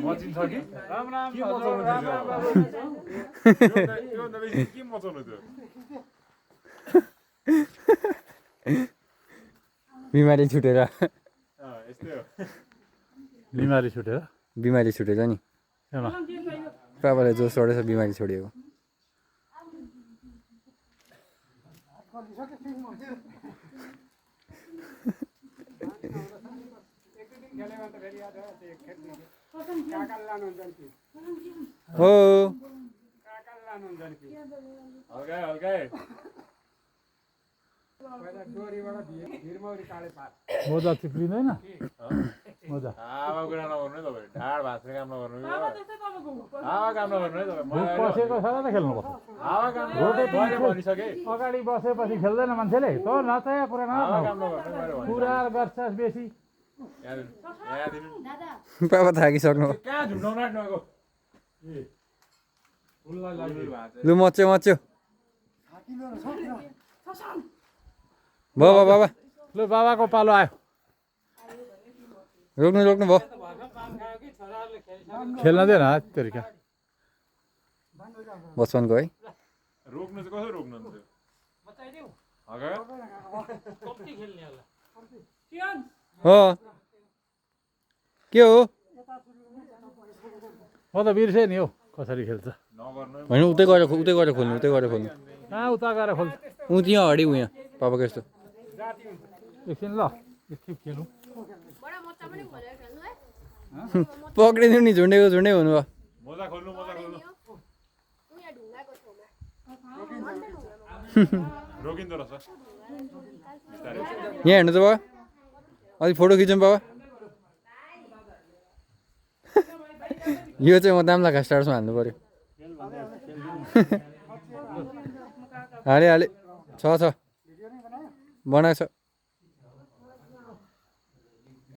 मचिन छ कि राम राम के मचाउनु त्यो बेसी के मचाउनु त्यो बिमारी छुटेर यस्तै हो बिमारी छुटेर नि बाबालाई जोस चढेछ बिमारी छोडिएको हो मोजा चिप्लिँदैन मोजा ढाड भाँच्ने काम नगर्नु हावा काम नगर्नु है तपाईँ पसेको छ त खेल्नुपर्छ हावा काम भनिसके अगाडि बसेपछि खेल्दैन मान्छेले त नचाहिँ पुरा हावा काम नगर्नु पुरा गर्छ बेसी बाबा थाकिसक्नु कहाँ झुन्डाउनु आँट्नु लु मच्यो मच्यो भयो बाबा लु बाबाको पालो आयो रोक्नु रोक्नु भयो खेल्न दिएन तरिका बचपनको है रोक्नु चाहिँ कसरी रोक्नु हो के हो म त बिर्सेँ नि हौ कसरी खेल्छ होइन उतै गएर खोल्नु कहाँ उता गएर खोल्छ ऊ त्यहाँ अगाडि ऊ यहाँ पापाको यस्तो एकछिन ल एकछिन खेलौँ पक्रिदिनु नि झुन्डेको झुन्डै हुनुभयो मोजा खोल्नु रोकिँदो रहेछ यहाँ हेर्नु त बाबा अलिक फोटो खिचौँ बाबा यो चाहिँ म दामला स्टार्समा हाल्नु पऱ्यो हाले छ बनाएछ